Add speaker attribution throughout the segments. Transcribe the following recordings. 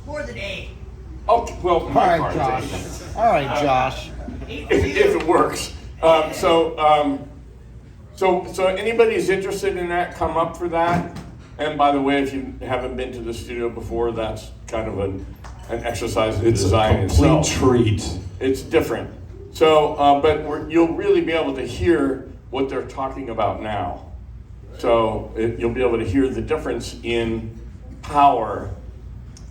Speaker 1: For the day.
Speaker 2: Okay, well,
Speaker 3: All
Speaker 2: my
Speaker 3: right,
Speaker 2: car's
Speaker 3: Josh. All right, Josh.
Speaker 2: if it works. So anybody's interested in that, come up for that. And by the way, if you haven't been to the studio before, that's kind of an exercise in design itself.
Speaker 4: It's a complete treat.
Speaker 2: It's different. So, but you'll really be able to hear what they're talking about now. So you'll be able to hear the difference in power.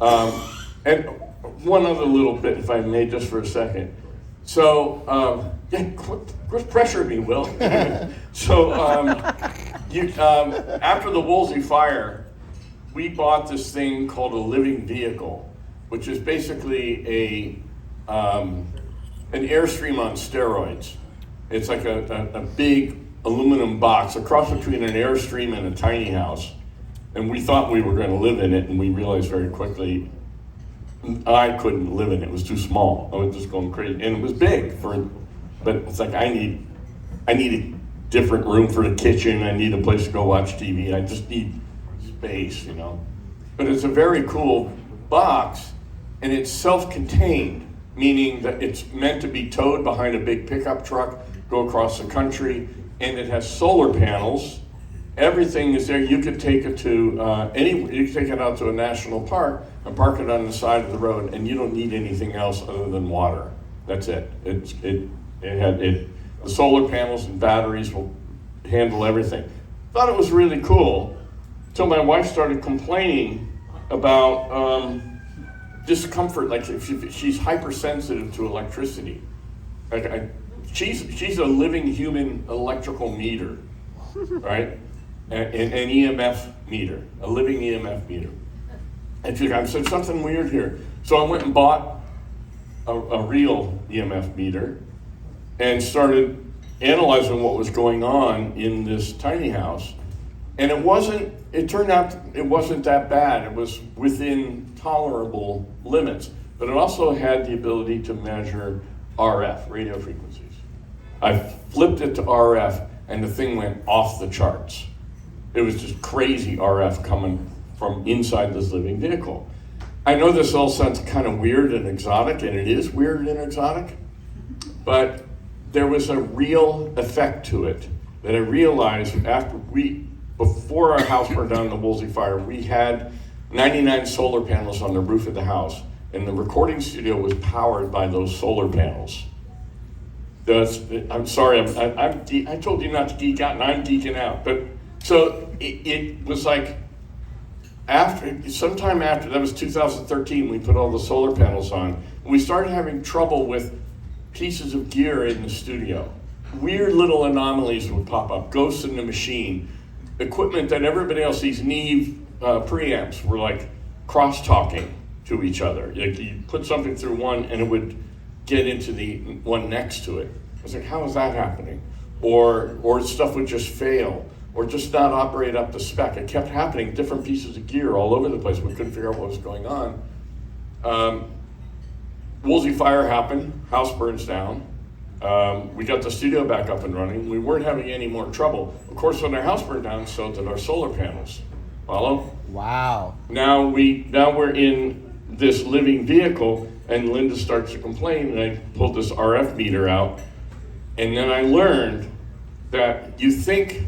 Speaker 2: And one other little bit, if I may, just for a second. So, quit pressuring me, Will. So, after the Woolsey fire, we bought this thing called a living vehicle, which is basically an Airstream on steroids. It's like a big aluminum box, a cross between an Airstream and a tiny house. And we thought we were going to live in it, and we realized very quickly I couldn't live in it. It was too small. I was just going crazy, and it was big but it's like I need a different room for the kitchen. I need a place to go watch TV. I just need space, you know. But it's a very cool box, and it's self-contained, meaning that it's meant to be towed behind a big pickup truck, go across the country, and it has solar panels. Everything is there. You could take it to you could take it out to a national park and park it on the side of the road, and you don't need anything else other than water. That's it. The solar panels and batteries will handle everything. Thought it was really cool until my wife started complaining about discomfort. Like she's hypersensitive to electricity. She's a living human electrical meter, right? An EMF meter, a living EMF meter. And she's like, I said something weird here. So I went and bought a real EMF meter and started analyzing what was going on in this tiny house. And it turned out it wasn't that bad. It was within tolerable limits. But it also had the ability to measure RF, radio frequencies. I flipped it to RF and the thing went off the charts. It was just crazy RF coming from inside this living vehicle. I know this all sounds kind of weird and exotic, and it is weird and exotic, but there was a real effect to it that I realized before our house burned down in the Woolsey fire, we had 99 solar panels on the roof of the house, and the recording studio was powered by those solar panels. I'm sorry, I told you not to geek out, and I'm geeking out. But so it was like sometime after, that was 2013, we put all the solar panels on. We started having trouble with pieces of gear in the studio. Weird little anomalies would pop up, ghosts in the machine, equipment that everybody else, these Neve preamps were like cross-talking to each other. Like you put something through one and it would get into the one next to it. I was like, how is that happening? Or stuff would just fail, or just not operate up to spec. It kept happening, different pieces of gear all over the place. We couldn't figure out what was going on. Woolsey fire happened, house burns down. We got the studio back up and running. We weren't having any more trouble. Of course, when our house burned down, so did our solar panels. Follow?
Speaker 3: Wow.
Speaker 2: Now we're in this living vehicle, and Linda starts to complain, and I pulled this RF meter out, and then I learned that you think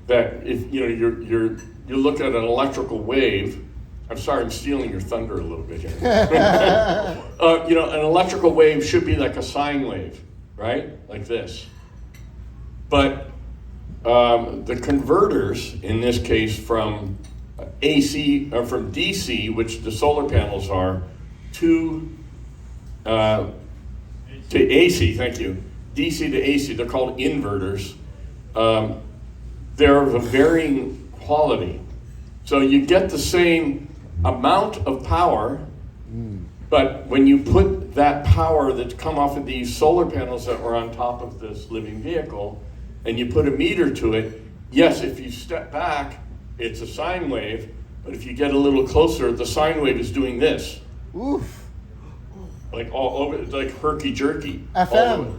Speaker 2: that if you look at an electrical wave. I'm sorry, I'm stealing your thunder a little bit here. An electrical wave should be like a sine wave, right? Like this. But the converters, in this case, from AC or from DC, which the solar panels are, to AC. Thank you. DC to AC. They're called inverters. They're of a varying quality, so you get the same amount of power, but when you put that power that's come off of these solar panels that were on top of this living vehicle, and you put a meter to it, yes, if you step back, it's a sine wave, but if you get a little closer, the sine wave is doing this.
Speaker 3: Oof.
Speaker 2: Like all over, it's like herky-jerky.
Speaker 3: FM.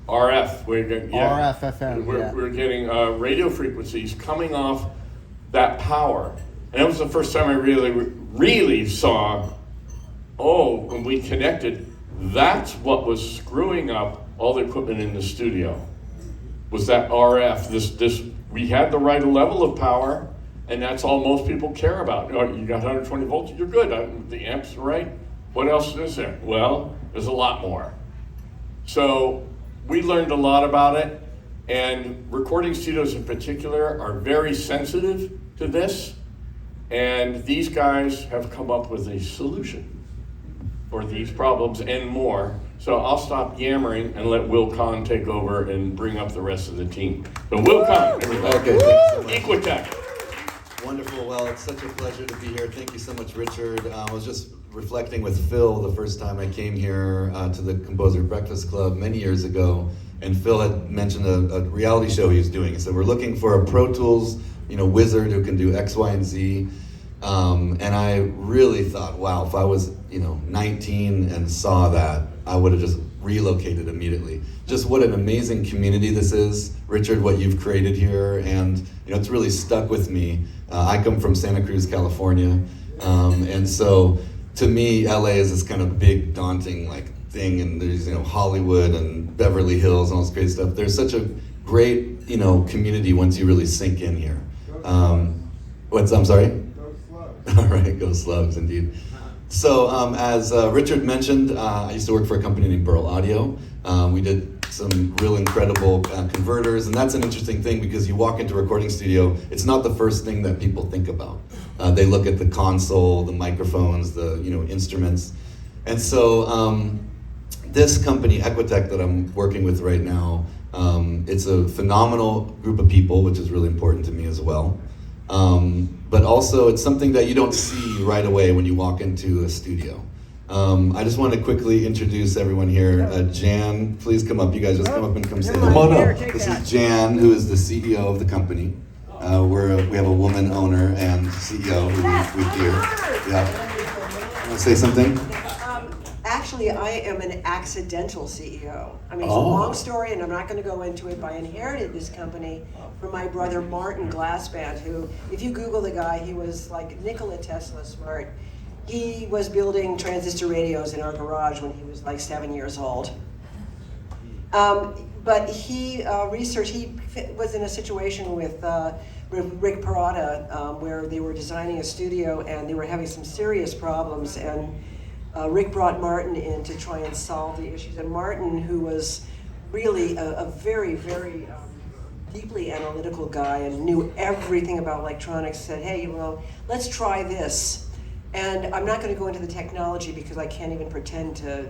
Speaker 2: RF. We're getting,
Speaker 3: RF, FM,
Speaker 2: We're getting radio frequencies coming off that power. And that was the first time I really really saw, oh, when we connected, that's what was screwing up all the equipment in the studio. Was that RF, we had the right level of power, and that's all most people care about. Oh, you got 120 volts, you're good. The amps are right. What else is there? Well, there's a lot more. So we learned a lot about it, and recording studios in particular are very sensitive to this, and these guys have come up with a solution for these problems and more. So I'll stop yammering and let Will Kahn take over and bring up the rest of the team. So Will Kahn, everybody.
Speaker 1: Okay, thanks so much.
Speaker 2: Equitech.
Speaker 1: Wonderful. Well, it's such a pleasure to be here. Thank you so much, Richard. I was just reflecting with Phil the first time I came here to the Composer Breakfast Club many years ago, and Phil had mentioned a reality show he was doing. He said, we're looking for a Pro Tools, wizard who can do X, Y, and Z. And I really thought, wow, if I was, 19 and saw that, I would have just relocated immediately. Just what an amazing community this is, Richard, what you've created here, and it's really stuck with me. I come from Santa Cruz, California, and so to me, LA is this kind of big, daunting thing, and there's Hollywood and Beverly Hills and all this great stuff. There's such a great community once you really sink in here. I'm sorry?
Speaker 4: Go Slugs.
Speaker 1: All right, go Slugs, indeed. So as Richard mentioned, I used to work for a company named Burl Audio. We did some real incredible converters, and that's an interesting thing because you walk into a recording studio, it's not the first thing that people think about. They look at the console, the microphones, the instruments. And so this company, Equitech, that I'm working with right now, it's a phenomenal group of people, which is really important to me as well. But also it's something that you don't see right away when you walk into a studio. I just want to quickly introduce everyone here. Jan, please come up. You guys just come up and come say
Speaker 5: Come on
Speaker 1: hello.
Speaker 5: up.
Speaker 1: This is Jan, who is the CEO of the company. We have a woman owner and CEO who we hear. Yeah. Want to say something?
Speaker 5: Actually, I am an accidental CEO. I mean, it's a long story, and I'm not going to go into it, but I inherited this company from my brother Martin Glassband, who, if you Google the guy, he was like Nikola Tesla smart. He was building transistor radios in our garage when he was like 7 years old. But he was in a situation with Rick Parada where they were designing a studio and they were having some serious problems, and Rick brought Martin in to try and solve the issues. And Martin, who was really a very, very deeply analytical guy and knew everything about electronics, said, hey, well, let's try this. And I'm not going to go into the technology because I can't even pretend to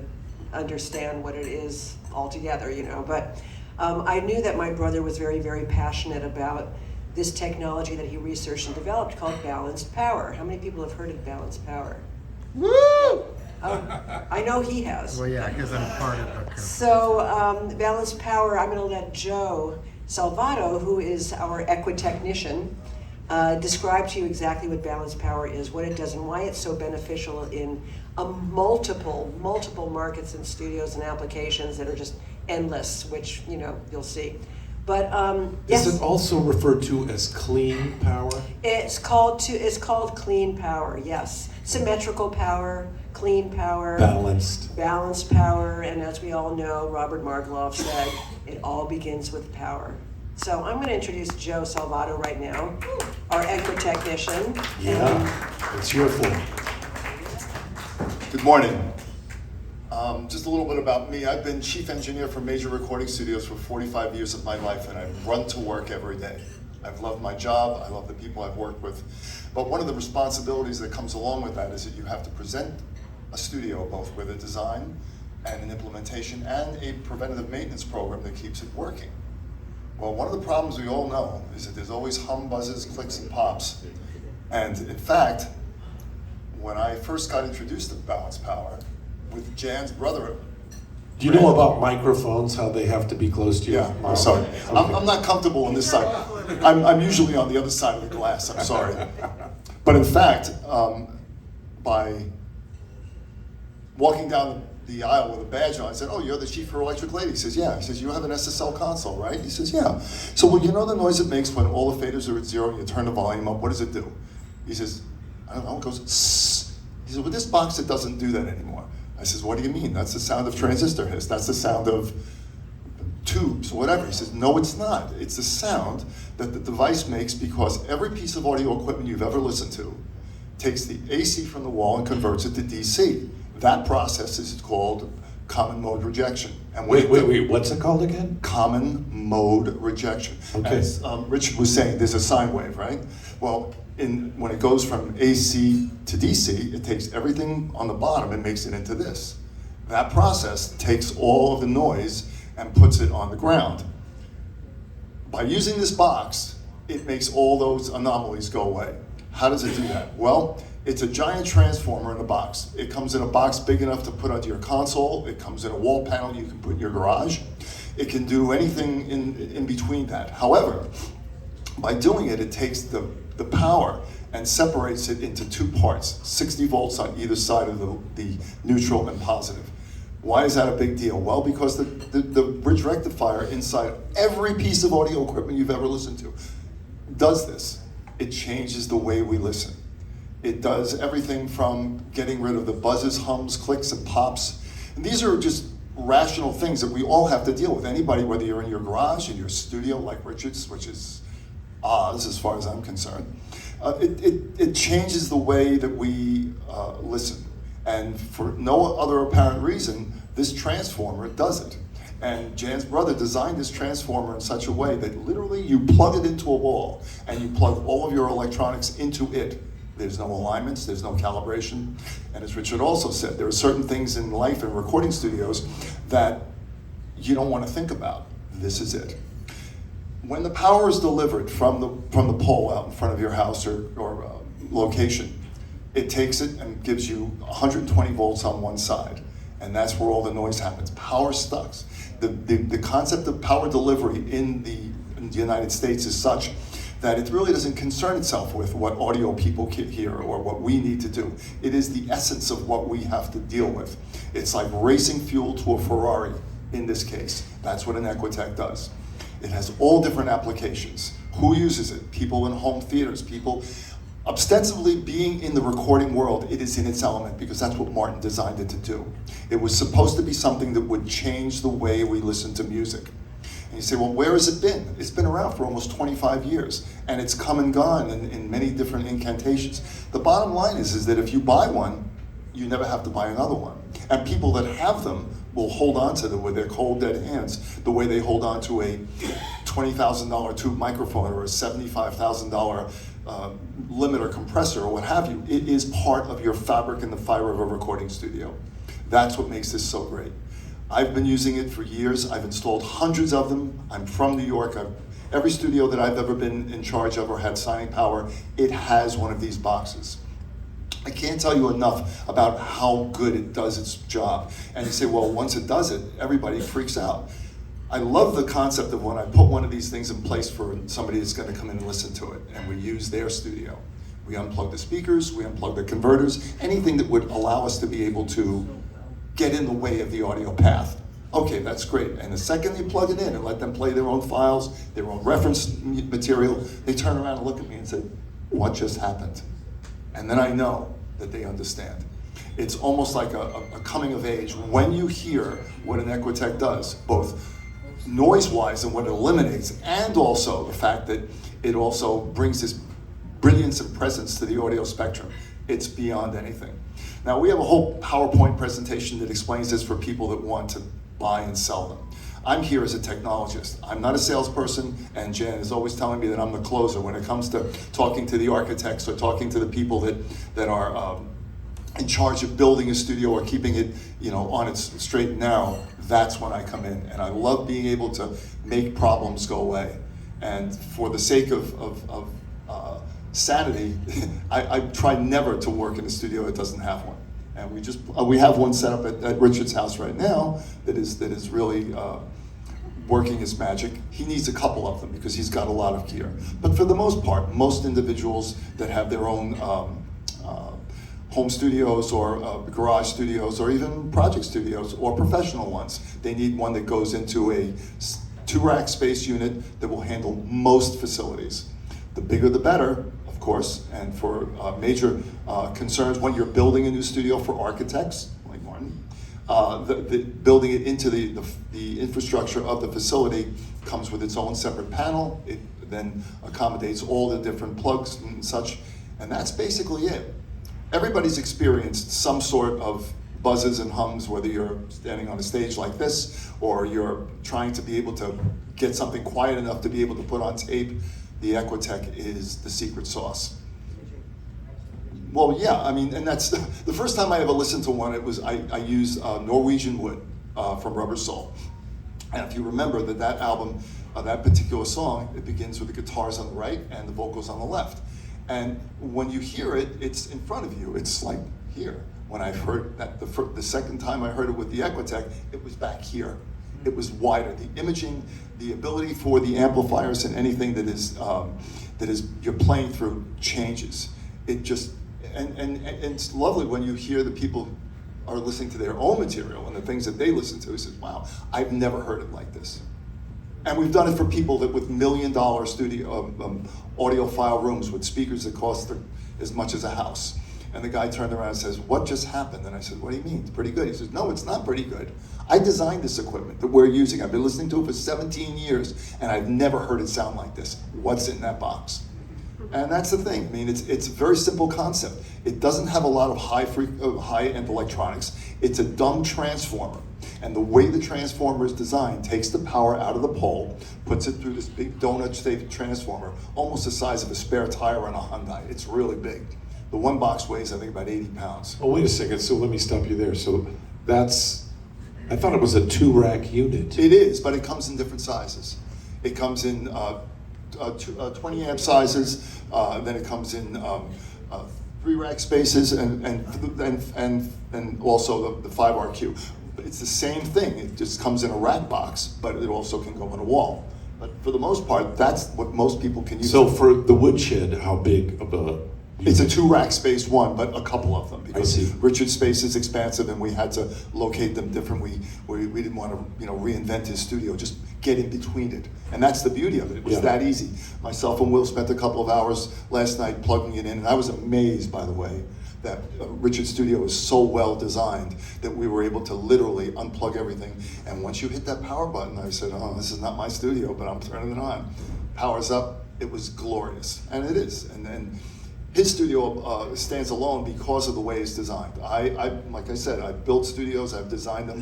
Speaker 5: understand what it is altogether, but I knew that my brother was very, very passionate about this technology that he researched and developed called balanced power. How many people have heard of balanced power?
Speaker 3: Woo!
Speaker 5: I know he has.
Speaker 3: Well, yeah, because I'm part of it.
Speaker 5: So balanced power, I'm going to let Joe Salvato, who is our Equi technician, describe to you exactly what balanced power is, what it does, and why it's so beneficial in multiple markets and studios and applications that are just endless, which you'll see. But yes,
Speaker 4: Is it also referred to as clean power?
Speaker 5: it's called clean power. Yes, symmetrical power, clean power, balanced power, and as we all know, Robert Margoloff said, it all begins with power. So I'm going to introduce Joe Salvato right now, our Equi technician.
Speaker 4: Yeah, it's your fault.
Speaker 6: Good morning. Just a little bit about me. I've been chief engineer for major recording studios for 45 years of my life, and I've run to work every day. I've loved my job, I love the people I've worked with. But one of the responsibilities that comes along with that is that you have to present a studio both with a design and an implementation and a preventative maintenance program that keeps it working. Well, one of the problems we all know is that there's always hum, buzzes, clicks, and pops. And in fact, when I first got introduced to balanced power with Jan's brother.
Speaker 4: Do you know about microphones, how they have to be close to your
Speaker 6: Yeah,
Speaker 4: mouth?
Speaker 6: I'm sorry.
Speaker 4: Okay.
Speaker 6: I'm not comfortable on this side. I'm usually on the other side of the glass, I'm sorry. But in fact, by walking down the aisle with a badge on, I said, oh, you're the chief for electric lady. He says, yeah. He says, you have an SSL console, right? He says, yeah. So, well, you know the noise it makes when all the faders are at zero and you turn the volume up, what does it do? He says, I don't know, it goes sss. He said, well, this box, it doesn't do that anymore. I says, what do you mean? That's the sound of transistor hiss. That's the sound of tubes, whatever. He says, no, it's not. It's the sound that the device makes because every piece of audio equipment you've ever listened to takes the AC from the wall and converts it to DC. That process is called common mode rejection. And when
Speaker 4: Wait, what's it called again?
Speaker 6: common mode rejection.
Speaker 4: Okay.
Speaker 6: As Richard was saying, there's a sine wave, right? Well, when it goes from AC to DC, it takes everything on the bottom and makes it into this. That process takes all of the noise and puts it on the ground. By using this box, it makes all those anomalies go away. How does it do that? Well, it's a giant transformer in a box. It comes in a box big enough to put onto your console. It comes in a wall panel you can put in your garage. It can do anything in between that. However, by doing it, it takes the power and separates it into two parts, 60 volts on either side of the neutral and positive. Why is that a big deal? Well, because the bridge rectifier inside every piece of audio equipment you've ever listened to does this. It changes the way we listen. It does everything from getting rid of the buzzes, hums, clicks, and pops. And these are just rational things that we all have to deal with. Anybody, whether you're in your garage, in your studio like Richard's, which is Oz as far as I'm concerned, it changes the way that we listen. And for no other apparent reason, this transformer does it. And Jan's brother designed this transformer in such a way that literally you plug it into a wall and you plug all of your electronics into it. There's no alignments, there's no calibration. And as Richard also said, there are certain things in life and recording studios that you don't want to think about. This is it. When the power is delivered from the pole out in front of your house or location, it takes it and gives you 120 volts on one side. And that's where all the noise happens. Power sucks. The concept of power delivery in the United States is such that it really doesn't concern itself with what audio people hear or what we need to do. It is the essence of what we have to deal with. It's like racing fuel to a Ferrari in this case. That's what an Equitech does. It has all different applications. Who uses it? People in home theaters, people ostensibly being in the recording world. It is in its element because that's what Martin designed it to do. It was supposed to be something that would change the way we listen to music. And you say, well, where has it been? It's been around for almost 25 years, and it's come and gone in many different incantations. The bottom line is that if you buy one, you never have to buy another one. And people that have them will hold on to them with their cold, dead hands, the way they hold on to a $20,000 tube microphone or a $75,000 limiter compressor or what have you. It is part of your fabric and the fiber of a recording studio. That's what makes this so great. I've been using it for years. I've installed hundreds of them. I'm from New York. Every studio that I've ever been in charge of or had signing power, it has one of these boxes. I can't tell you enough about how good it does its job. And you say, well, once it does it, everybody freaks out. I love the concept of when I put one of these things in place for somebody that's going to come in and listen to it, and we use their studio. We unplug the speakers, we unplug the converters, anything that would allow us to be able to get in the way of the audio path. Okay, that's great. And the second they plug it in and let them play their own files, their own reference material, they turn around and look at me and say, what just happened? And then I know that they understand. It's almost like a coming of age. When you hear what an Equitech does, both noise-wise and what it eliminates, and also the fact that it also brings this brilliance and presence to the audio spectrum, it's beyond anything. Now, we have a whole PowerPoint presentation that explains this for people that want to buy and sell them. I'm here as a technologist. I'm not a salesperson, and Jan is always telling me that I'm the closer when it comes to talking to the architects or talking to the people that are in charge of building a studio or keeping it, on its straight and narrow. That's when I come in, and I love being able to make problems go away. And for the sake of sanity, I try never to work in a studio that doesn't have one. And we have one set up at Richard's house right now that is really working his magic. He needs a couple of them because he's got a lot of gear. But for the most part, most individuals that have their own home studios or garage studios or even project studios or professional ones, they need one that goes into a 2-rack space unit that will handle most facilities. The bigger the better, of course, and for major concerns when you're building a new studio for architects, like Martin. Building it into the infrastructure of the facility comes with its own separate panel. It then accommodates all the different plugs and such, and that's basically it. Everybody's experienced some sort of buzzes and hums, whether you're standing on a stage like this or you're trying to be able to get something quiet enough to be able to put on tape. The Equitech is the secret sauce. Well, yeah, I mean, and that's the first time I ever listened to one. It was I used Norwegian Wood from Rubber Soul, and if you remember that album, that particular song, it begins with the guitars on the right and the vocals on the left, and when you hear it, it's in front of you. It's like here. When I heard that the second time I heard it with the Equitech, it was back here. It was wider. The imaging, the ability for the amplifiers and anything that is you're playing through changes. It just and it's lovely when you hear the people are listening to their own material and the things that they listen to. He says, "Wow, I've never heard it like this." And we've done it for people that with $1 million studio audiophile rooms with speakers that cost as much as a house. And the guy turned around and says, "What just happened?" And I said, "What do you mean? It's pretty good." He says, "No, it's not pretty good. I designed this equipment that we're using. I've been listening to it for 17 years, and I've never heard it sound like this. What's in that box?" And that's the thing. I mean, it's a very simple concept. It doesn't have a lot of high-end electronics. It's a dumb transformer. And the way the transformer is designed takes the power out of the pole, puts it through this big donut-shaped transformer, almost the size of a spare tire on a Hyundai. It's really big. The one box weighs, I think, about 80 pounds.
Speaker 4: Oh, wait a second. So let me stop you there. So I thought it was a 2-rack unit.
Speaker 6: It is, but it comes in different sizes. It comes in 20 amp sizes. Then it comes in 3-rack spaces and also the 5RQ. But it's the same thing. It just comes in a rack box, but it also can go on a wall. But for the most part, that's what most people can use.
Speaker 4: So for the woodshed, how big of a?
Speaker 6: It's a 2-rack space one, but a couple of them, because
Speaker 4: I see.
Speaker 6: Richard's space is expansive and we had to locate them different. We didn't want to reinvent his studio, just get in between it. And that's the beauty of it. It was that easy. Myself and Will spent a couple of hours last night plugging it in, and I was amazed, by the way, that Richard's studio is so well designed that we were able to literally unplug everything. And once you hit that power button, I said, "Oh, this is not my studio, but I'm turning it on." Power's up. It was glorious, and it is. And his studio stands alone because of the way it's designed. Like I said, I've built studios, I've designed them,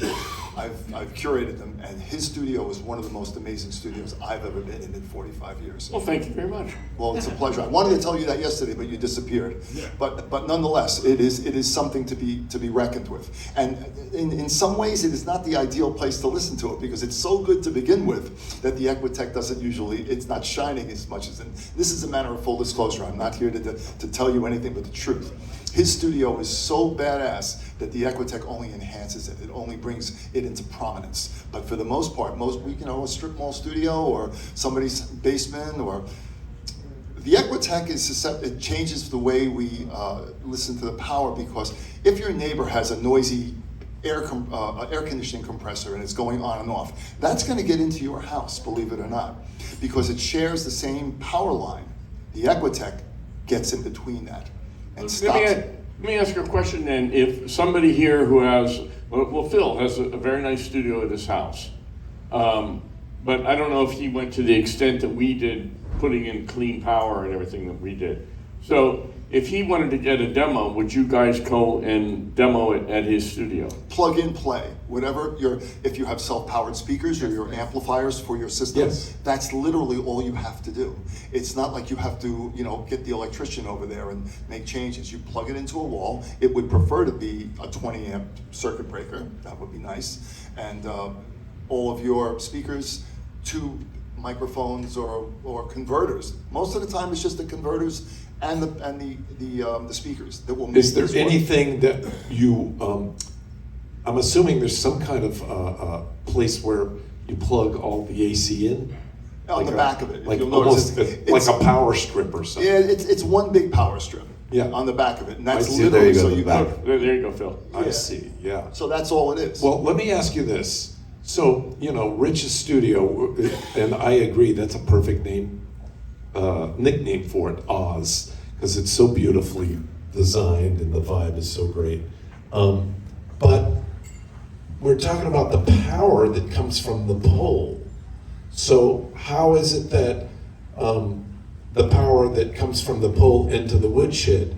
Speaker 6: I've curated them, and his studio is one of the most amazing studios I've ever been in 45 years.
Speaker 2: Well, thank you very much.
Speaker 6: Well, it's a pleasure. I wanted to tell you that yesterday, but you disappeared. But nonetheless, it is something to be reckoned with. And in some ways, it is not the ideal place to listen to it because it's so good to begin with that the Equitech doesn't usually. It's not shining as much as. And this is a matter of full disclosure. I'm not here to tell you anything but the truth. His studio is so badass that the Equitech only enhances it. It only brings it into prominence. But for the most part, a strip mall studio or somebody's basement or the Equitech it changes the way we listen to the power, because if your neighbor has a noisy air conditioning compressor and it's going on and off, that's going to get into your house, believe it or not, because it shares the same power line. The Equitech gets in between that and stops it.
Speaker 2: Let me ask you a question then. If somebody here who has, Phil has a very nice studio at his house, but I don't know if he went to the extent that we did, putting in clean power and everything that we did. So if he wanted to get a demo, would you guys go and demo it at his studio?
Speaker 6: Plug in, play. Whatever if you have self-powered speakers or your amplifiers for your system, that's literally all you have to do. It's not like you have to, get the electrician over there and make changes. You plug it into a wall. It would prefer to be a 20 amp circuit breaker. That would be nice. And all of your speakers, 2 microphones or converters. Most of the time, it's just the converters and the speakers that will make
Speaker 4: Is there
Speaker 6: this work.
Speaker 4: anything that you? I'm assuming there's some kind of place where you plug all the AC in.
Speaker 6: On the back of it,
Speaker 4: like
Speaker 6: you'll
Speaker 4: almost
Speaker 6: notice
Speaker 4: like a power strip or something.
Speaker 6: Yeah, it's one big power strip.
Speaker 4: Yeah.
Speaker 6: On the back of it, and that's
Speaker 4: I see.
Speaker 6: literally
Speaker 1: There you go,
Speaker 6: so
Speaker 1: the
Speaker 6: you
Speaker 1: back.
Speaker 2: There you go, Phil.
Speaker 4: I see. Yeah.
Speaker 6: So that's all it is.
Speaker 4: Well, let me ask you this. So, Rich's studio, and I agree, that's a perfect nickname for it, Oz, because it's so beautifully designed and the vibe is so great. But we're talking about the power that comes from the pole. So how is it that the power that comes from the pole into the woodshed,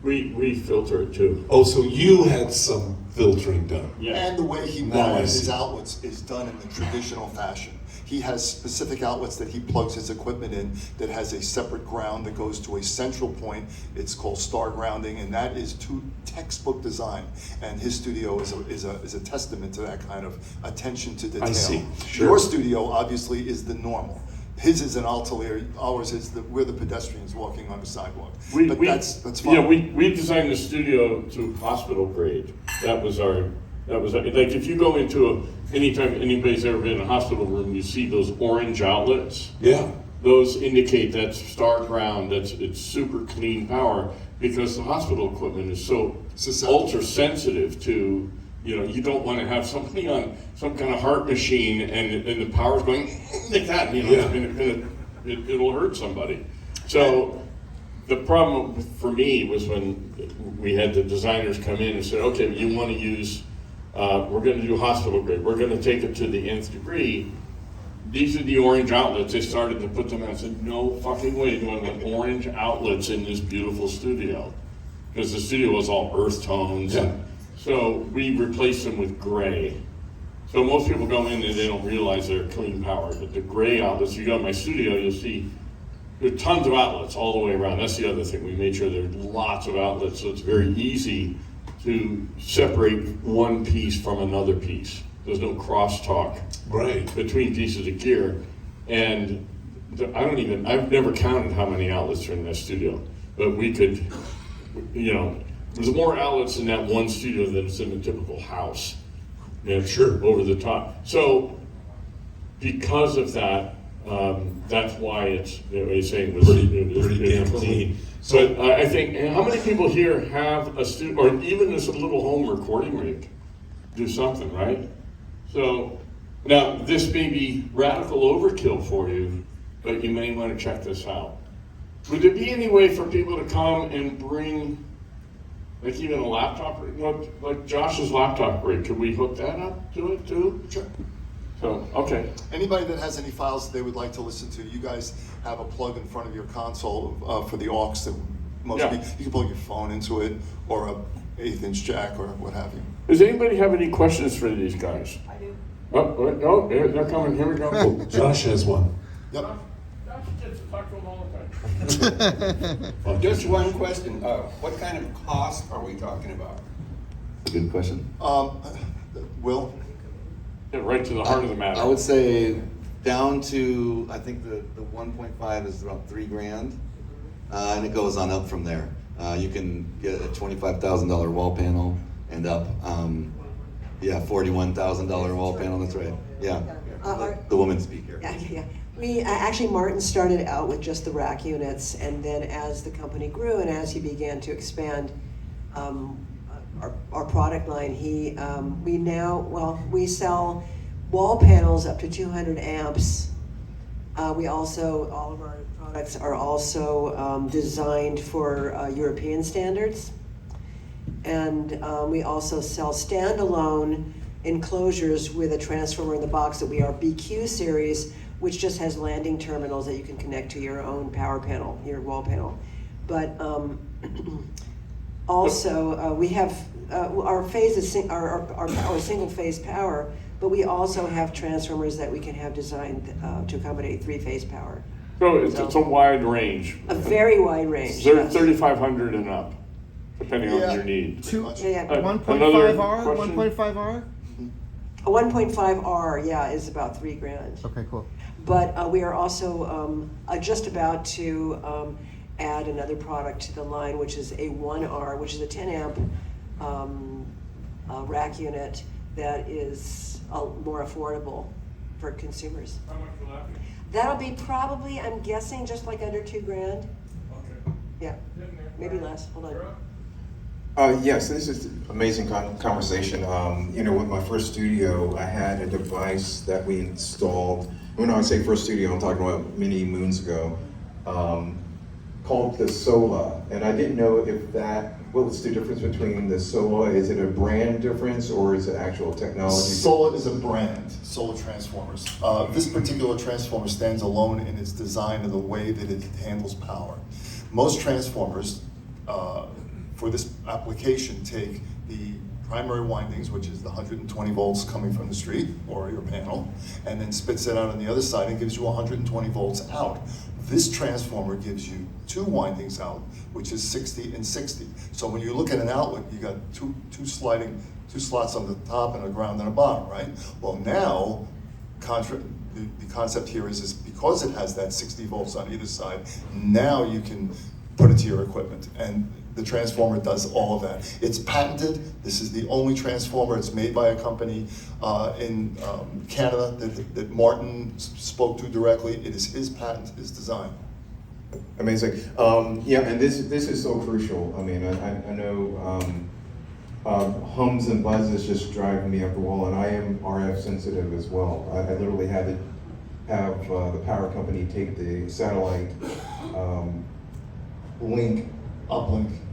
Speaker 2: We filter it too.
Speaker 4: oh, so you had some filtering done?
Speaker 2: Yes.
Speaker 6: And the way he
Speaker 4: Now I
Speaker 6: wires his
Speaker 4: see.
Speaker 6: outlets is done in the traditional fashion. He has specific outlets that he plugs his equipment in that has a separate ground that goes to a central point. It's called star grounding, and that is to textbook design. And his studio is a testament to that kind of attention to detail.
Speaker 4: I see. Sure.
Speaker 6: Your studio obviously is the normal. His is an altelier, ours is we're the pedestrians walking on the sidewalk. But that's fine.
Speaker 2: Yeah, we designed the studio to hospital grade. That was like if you go into anytime anybody's ever been in a hospital room, you see those orange outlets.
Speaker 4: Yeah.
Speaker 2: Those indicate that's star ground, it's super clean power, because the hospital equipment is so ultra sensitive to, you don't want to have somebody on some kind of heart machine and the power's going like that, it'll hurt somebody. So the problem for me was when we had the designers come in and said, okay, you want to use, we're going to do hospital grade, we're going to take it to the nth degree. These are the orange outlets. They started to put them in. I said, no fucking way do I want orange outlets in this beautiful studio. Because the studio was all earth tones.
Speaker 4: Yeah.
Speaker 2: So we replaced them with gray. So most people go in and they don't realize they're clean power. But the gray outlets, you go in my studio, you'll see there are tons of outlets all the way around. That's the other thing. We made sure there are lots of outlets, so it's very easy to separate one piece from another piece. There's no crosstalk between pieces of gear. And I've never counted how many outlets are in that studio, but we could, there's more outlets in that one studio than is in a typical house.
Speaker 4: Sure.
Speaker 2: Over the top. So because of that, that's why it's, saying was
Speaker 4: pretty damn clean.
Speaker 2: But I think, and how many people here have a studio, or even this little home recording rig, do something, right? So now this may be radical overkill for you, but you may want to check this out. Would there be any way for people to come and bring, like even a laptop, like Josh's laptop rig? Could we hook that up to it too?
Speaker 6: Sure.
Speaker 2: So, okay.
Speaker 6: Anybody that has any files that they would like to listen to, you guys have a plug in front of your console for the aux that you can plug your phone into it, or a 1/8" jack or what have you.
Speaker 2: Does anybody have any questions for these guys?
Speaker 5: I do.
Speaker 2: Oh, they're coming. Here we go.
Speaker 4: Josh has one.
Speaker 6: Yep.
Speaker 2: Josh gets to talk to them all the time.
Speaker 7: Just one question. What kind of cost are we talking about?
Speaker 1: Good question.
Speaker 6: Will?
Speaker 2: Get right to the heart of the matter.
Speaker 1: I would say down to, I think the 1.5 is about $3,000, and it goes on up from there. You can get a $25,000 wall panel and up. $41,000 wall panel. That's right. Yeah. The women speak here.
Speaker 5: Yeah. We actually, Martin started out with just the rack units, and then as the company grew and as he began to expand our product line, we sell wall panels up to 200 amps. We also, all of our products are also designed for European standards. And we also sell standalone enclosures with a transformer in the box that we are BQ series, which just has landing terminals that you can connect to your own power panel, your wall panel. But also we have our phase is our power, single phase power, but we also have transformers that we can have designed to accommodate 3-phase power.
Speaker 2: So it's a wide range.
Speaker 5: A very wide range. Yes.
Speaker 2: 3,500 and up, depending on your need.
Speaker 3: 1.5R? 1.5R?
Speaker 5: A 1.5R, yeah, is about $3,000.
Speaker 3: Okay, cool.
Speaker 5: But we are also just about to add another product to the line, which is a 1R, which is a 10 amp rack unit that is more affordable for consumers.
Speaker 2: How much will that be?
Speaker 5: That'll be probably, I'm guessing, just like under $2,000.
Speaker 2: Okay.
Speaker 5: Yeah, maybe less. Hold on.
Speaker 7: Yes, this is an amazing conversation. With my first studio, I had a device that we installed. When I say first studio, I'm talking about many moons ago. called the Sola, and I didn't know if what's the difference between the Sola? Is it a brand difference or is it actual technology?
Speaker 6: Sola is a brand, Sola Transformers. This particular transformer stands alone in its design and the way that it handles power. Most transformers for this application take the primary windings, which is the 120 volts coming from the street or your panel, and then spits it out on the other side and gives you 120 volts out. This transformer gives you 2 windings out, which is 60 and 60. So when you look at an outlet, you got two slots on the top and a ground and a bottom, right? Well, now, the concept here is because it has that 60 volts on either side, now you can put it to your equipment. And the transformer does all of that. It's patented. This is the only transformer. It's made by a company in Canada that Martin spoke to directly. It is his patent, his design.
Speaker 7: Amazing. Yeah, and this is so crucial. I mean, I know hums and buzzes just drive me up the wall, and I am RF sensitive as well. I literally had to have the power company take the satellite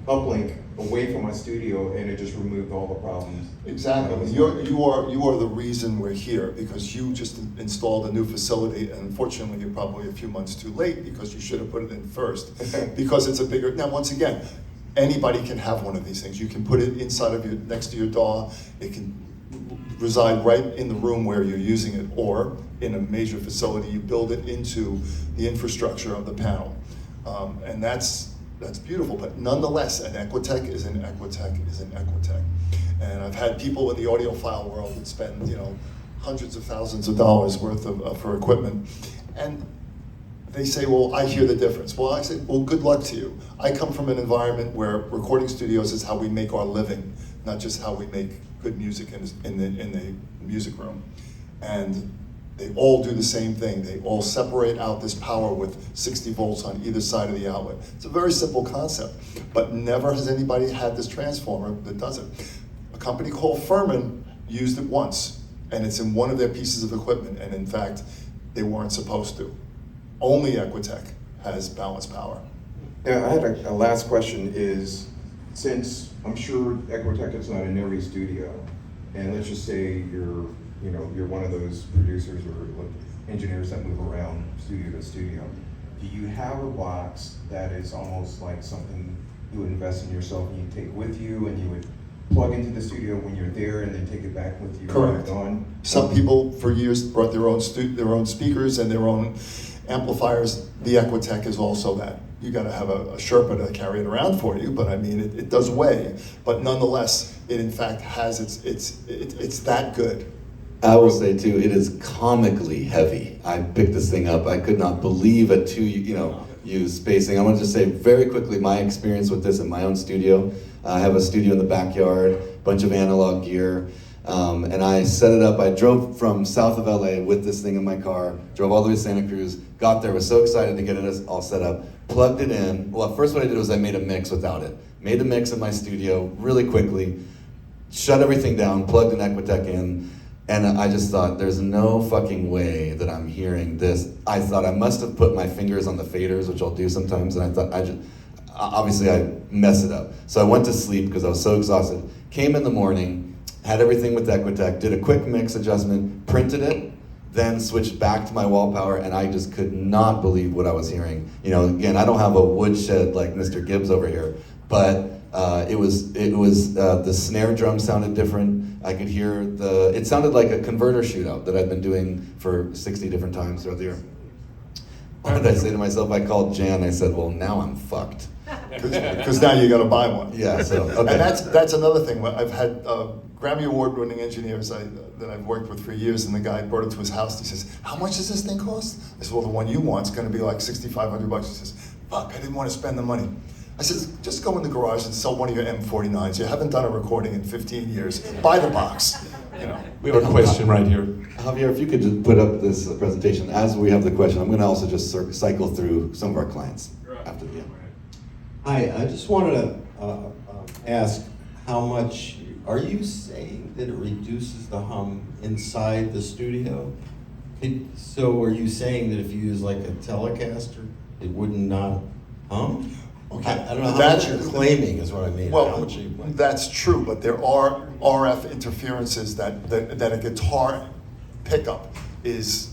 Speaker 7: uplink away from my studio, and it just removed all the problems.
Speaker 6: Exactly. You are the reason we're here, because you just installed a new facility, and unfortunately you're probably a few months too late because you should have put it in first. Because it's a bigger, now once again, anybody can have one of these things. You can put it inside of next to your DAW. It can reside right in the room where you're using it, or in a major facility, you build it into the infrastructure of the panel. And that's beautiful, but nonetheless, an Equitech is an Equitech is an Equitech. And I've had people in the audiophile world that spend, hundreds of thousands of dollars worth for equipment, and they say, well, I hear the difference. Well, I say, well, good luck to you. I come from an environment where recording studios is how we make our living, not just how we make good music in the music room. And they all do the same thing. They all separate out this power with 60 volts on either side of the outlet. It's a very simple concept, but never has anybody had this transformer that does it. A company called Furman used it once, and it's in one of their pieces of equipment, and in fact, they weren't supposed to. Only Equitech has balanced power.
Speaker 7: Yeah, I had a last question is, since I'm sure Equitech is not in every studio, and let's just say you're one of those producers or engineers that move around studio to studio, do you have a box that is almost like something you would invest in yourself and you take with you, and you would plug into the studio when you're there and then take it back with you?
Speaker 6: Correct.
Speaker 7: On?
Speaker 6: Some people for years brought their own speakers and their own amplifiers. The Equitech is also that. You got to have a Sherpa to carry it around for you, but I mean, it does weigh, but nonetheless, it in fact has it's that good.
Speaker 1: I will say too, it is comically heavy. I picked this thing up. I could not believe at 2 use spacing. I want to just say very quickly my experience with this in my own studio. I have a studio in the backyard, bunch of analog gear, and I set it up. I drove from south of LA with this thing in my car, drove all the way to Santa Cruz, got there, was so excited to get it all set up, plugged it in. Well, first what I did was I made a mix without it. Made a mix in my studio really quickly, shut everything down, plugged an Equitech in, and I just thought, there's no fucking way that I'm hearing this. I thought I must have put my fingers on the faders, which I'll do sometimes, and I thought obviously I messed it up. So I went to sleep because I was so exhausted. Came in the morning, had everything with Equitech, did a quick mix adjustment, printed it, then switched back to my wall power, and I just could not believe what I was hearing. Again, I don't have a woodshed like Mr. Gibbs over here, but it was the snare drum sounded different. I could hear it sounded like a converter shootout that I've been doing for 60 different times throughout the year. What did I say to myself? I called Jan, I said, well, now I'm fucked.
Speaker 6: Because now you got to buy one.
Speaker 1: Yeah, so, okay.
Speaker 6: And that's another thing. I've had Grammy Award-winning engineers that I've worked with for years, and the guy brought it to his house. He says, how much does this thing cost? I said, well, the one you want is going to be like $6,500. He says, fuck, I didn't want to spend the money. I said, just go in the garage and sell one of your M49s. You haven't done a recording in 15 years. Buy the box.
Speaker 4: We have a question right here.
Speaker 1: Javier, if you could just put up this presentation as we have the question. I'm going to also just cycle through some of our clients after the end.
Speaker 8: Hi, I just wanted to ask how much, are you saying that it reduces the hum inside the studio? So are you saying that if you use like a Telecaster, it would not hum?
Speaker 4: Okay.
Speaker 8: I don't know how
Speaker 6: That-
Speaker 8: much you're claiming is what I mean. How
Speaker 6: Well,
Speaker 8: much are you claiming?
Speaker 6: that's true, but there are RF interferences that a guitar pickup is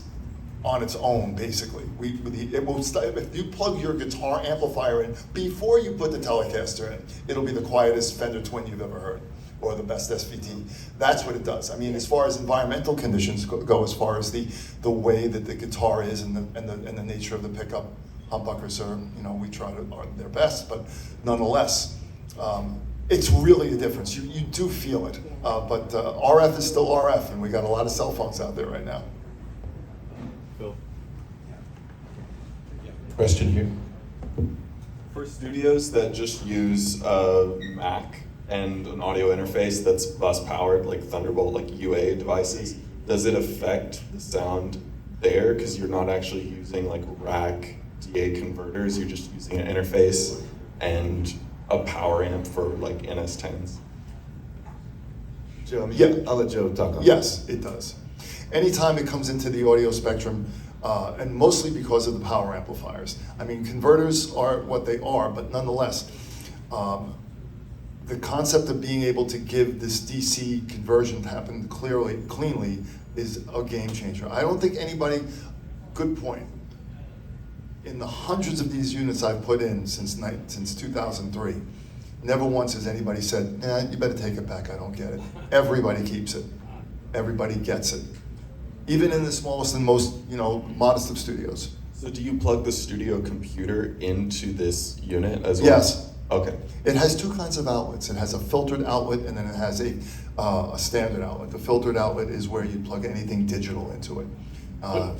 Speaker 6: on its own, basically. It will if you plug your guitar amplifier in before you put the Telecaster in, it'll be the quietest Fender Twin you've ever heard, or the best SVT. That's what it does. I mean, as far as environmental conditions go, as far as the way that the guitar is and the nature of the pickup, humbuckers are, we try to are their best, but nonetheless, it's really a difference. You do feel it, but RF is still RF, and we got a lot of cell phones out there right now.
Speaker 4: Question here.
Speaker 9: For studios that just use a Mac and an audio interface that's bus powered, like Thunderbolt, like UA devices, does it affect the sound there? Because you're not actually using like rack DA converters, you're just using an interface and a power amp for like NS10s.
Speaker 1: Joe,
Speaker 6: Yeah.
Speaker 1: I'll let Joe talk on
Speaker 6: Yes, it does. Anytime it comes into the audio spectrum, and mostly because of the power amplifiers. I mean, converters are what they are, but nonetheless, the concept of being able to give this DC conversion to happen cleanly is a game changer. I don't think anybody, good point, in the hundreds of these units I've put in since 2003, never once has anybody said, you better take it back, I don't get it. Everybody keeps it. Everybody gets it. Even in the smallest and most, modest of studios.
Speaker 9: So do you plug the studio computer into this unit as well?
Speaker 6: Yes.
Speaker 9: Okay.
Speaker 6: It has two kinds of outlets. It has a filtered outlet, and then it has a standard outlet. The filtered outlet is where you plug anything digital into it.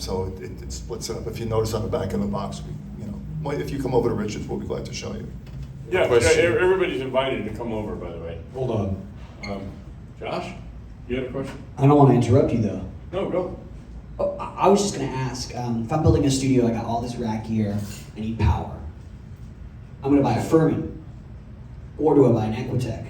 Speaker 6: So it splits it up. If you notice on the back of the box, if you come over to Richards, we'll be glad to show you.
Speaker 2: Yeah,
Speaker 4: Question.
Speaker 2: everybody's invited to come over, by the way.
Speaker 4: Hold on.
Speaker 2: Josh, you had a question?
Speaker 10: I don't want to interrupt you though.
Speaker 2: No, go.
Speaker 10: Oh, I was just going to ask, if I'm building a studio, I got all this rack gear, I need power. I'm going to buy a Furman, or do I buy an Equitech?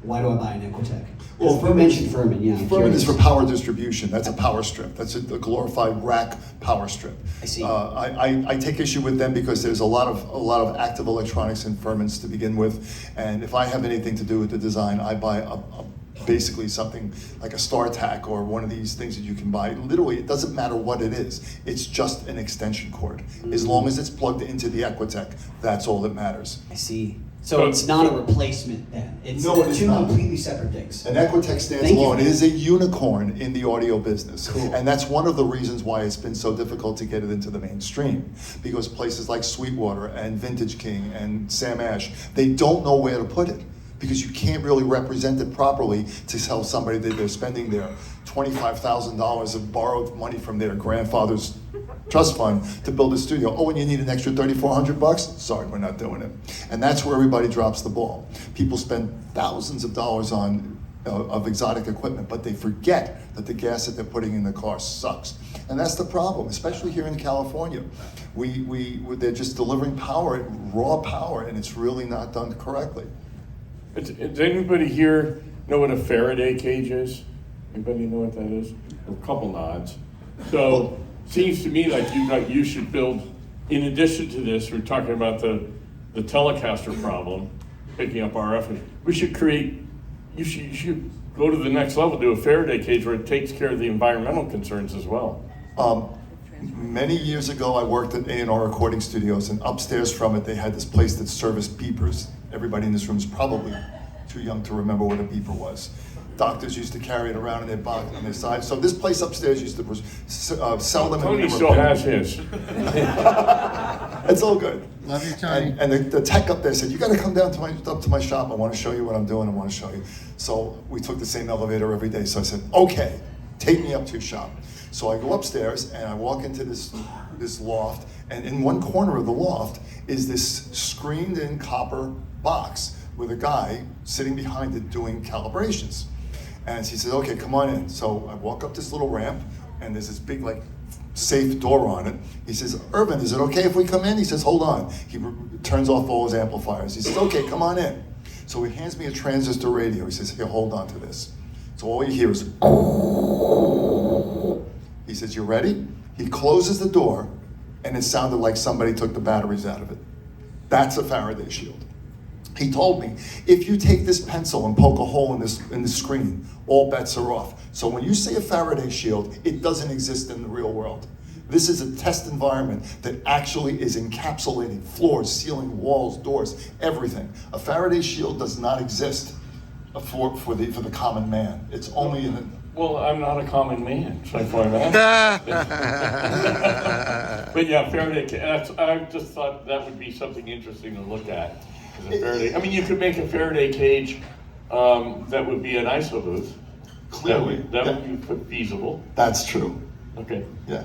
Speaker 10: Why do I buy an Equitech?
Speaker 6: Well,
Speaker 10: You mentioned Furman, yeah. I'm
Speaker 6: Furman is
Speaker 10: curious.
Speaker 6: for power distribution. That's a power strip. That's a glorified rack power strip.
Speaker 10: I see.
Speaker 6: I take issue with them because there's a lot of active electronics in Furmans to begin with, and if I have anything to do with the design, I buy basically something like a StarTAC or one of these things that you can buy. Literally, it doesn't matter what it is. It's just an extension cord. As long as it's plugged into the Equitech, that's all that matters.
Speaker 10: I see. So it's not a replacement then? It's
Speaker 6: No, it is
Speaker 10: two
Speaker 6: not.
Speaker 10: completely separate things.
Speaker 6: An Equitech stands
Speaker 10: Thank you.
Speaker 6: alone. It is a unicorn in the audio business.
Speaker 10: Cool.
Speaker 6: And that's one of the reasons why it's been so difficult to get it into the mainstream. Because places like Sweetwater and Vintage King and Sam Ash, they don't know where to put it. Because you can't really represent it properly to tell somebody that they're spending their $25,000 of borrowed money from their grandfather's trust fund to build a studio. Oh, and you need an extra $3,400? Sorry, we're not doing it. And that's where everybody drops the ball. People spend thousands of dollars on of exotic equipment, but they forget that the gas that they're putting in the car sucks. And that's the problem, especially here in California. They're just delivering power, raw power, and it's really not done correctly.
Speaker 2: Does anybody here know what a Faraday cage is? Anybody know what that is? A couple nods. So, seems to me like you should build, in addition to this, we're talking about the Telecaster problem, picking up RF. We should create, you should go to the next level, do a Faraday cage where it takes care of the environmental concerns as well.
Speaker 6: Many years ago, I worked at A&R Recording Studios, and upstairs from it, they had this place that serviced beepers. Everybody in this room is probably too young to remember what a beeper was. Doctors used to carry it around in their box on their side. So this place upstairs used to sell them.
Speaker 2: Tony still has his.
Speaker 6: It's all good.
Speaker 3: Love you, Tony.
Speaker 6: And the tech up there said, "You got to come down to my shop. I want to show you what I'm doing. I want to show you." So we took the same elevator every day. So I said, "Okay, take me up to your shop." So I go upstairs and I walk into this loft, and in one corner of the loft is this screened-in copper box with a guy sitting behind it doing calibrations. And he says, "Okay, come on in." So I walk up this little ramp, and there's this big safe door on it. He says, "Irvin, is it okay if we come in?" He says, "Hold on." He turns off all his amplifiers. He says, "Okay, come on in." So he hands me a transistor radio. He says, "Here, hold on to this." So all you hear is, he says, "You ready?" He closes the door, and it sounded like somebody took the batteries out of it. That's a Faraday shield. He told me, if you take this pencil and poke a hole in the screen, all bets are off. So when you say a Faraday shield, it doesn't exist in the real world. This is a test environment that actually is encapsulating floors, ceiling, walls, doors, everything. A Faraday shield does not exist for the common man. It's only in the...
Speaker 2: Well, I'm not a common man, so I find that. But yeah, Faraday, I just thought that would be something interesting to look at. As a Faraday, I mean, you could make a Faraday cage that would be an ISO booth.
Speaker 6: Clearly.
Speaker 2: That would be feasible.
Speaker 6: That's true.
Speaker 2: Okay.
Speaker 6: Yeah.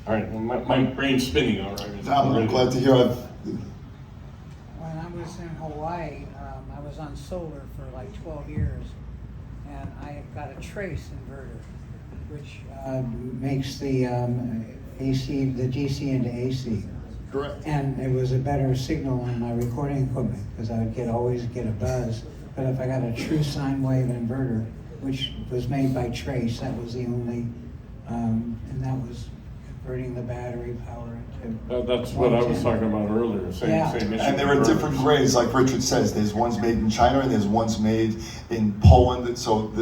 Speaker 2: All right, well, my brain's spinning all right.
Speaker 6: I'm glad to hear I've...
Speaker 11: When I was in Hawaii, I was on solar for like 12 years, and I got a trace inverter, which makes the AC, the DC into AC.
Speaker 6: Correct.
Speaker 11: And it was a better signal on my recording equipment, because I would always get a buzz. But if I got a true sine wave inverter, which was made by Trace, that was the only, and that was converting the battery power into...
Speaker 2: That's what I was talking about earlier, same issue.
Speaker 6: And there are different grades, like Richard says. There's ones made in China and there's ones made in Poland. So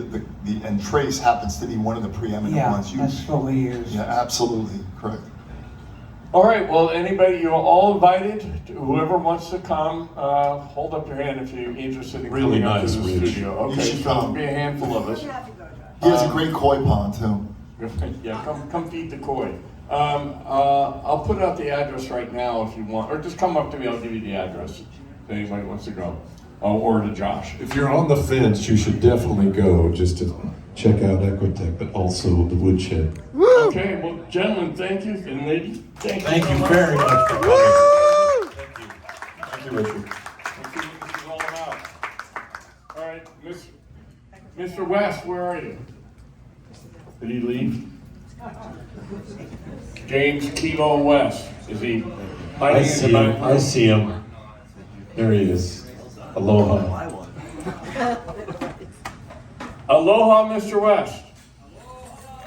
Speaker 6: and Trace happens to be one of the preeminent ones.
Speaker 11: Yeah, that's what we use.
Speaker 6: Yeah, absolutely, correct.
Speaker 2: All right, well, anybody, you're all invited. Whoever wants to come, hold up your hand if you're interested in
Speaker 4: Really
Speaker 2: coming up to
Speaker 4: nice,
Speaker 2: the
Speaker 4: Rich.
Speaker 2: studio.
Speaker 6: You
Speaker 2: Okay,
Speaker 6: should
Speaker 2: so
Speaker 6: come.
Speaker 2: there'll be a handful of us.
Speaker 6: He has a great koi pond too.
Speaker 2: Yeah, come feed the koi. I'll put out the address right now if you want, or just come up to me, I'll give you the address if anybody wants to go. Or to Josh.
Speaker 4: If you're on the fence, you should definitely go just to check out Equitech, but also the woodshed.
Speaker 2: Okay, well, gentlemen, thank you, and ladies, thank you.
Speaker 4: Thank
Speaker 2: so
Speaker 4: you
Speaker 2: much.
Speaker 4: very much for coming. Thank you, Richard.
Speaker 2: Let's see what this is all about. All right, Mr. West, where are you? Did he leave? James Kilo West, is he hiding in the back?
Speaker 4: I see him. There he is. Aloha.
Speaker 2: Aloha, Mr. West.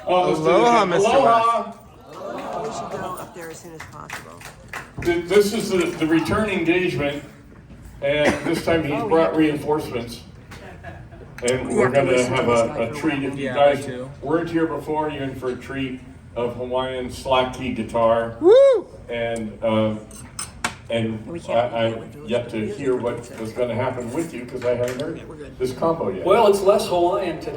Speaker 2: Oh,
Speaker 3: Aloha, Mr.
Speaker 2: Aloha.
Speaker 5: We should go up there as soon as possible.
Speaker 2: This is the return engagement, and this time he's brought reinforcements. And we're gonna have a treat. If you guys weren't here before, you're in for a treat of Hawaiian slack key guitar.
Speaker 3: Woo!
Speaker 2: And I've yet to hear what was gonna happen with you, because I haven't heard this combo yet.
Speaker 12: Well, it's less Hawaiian today.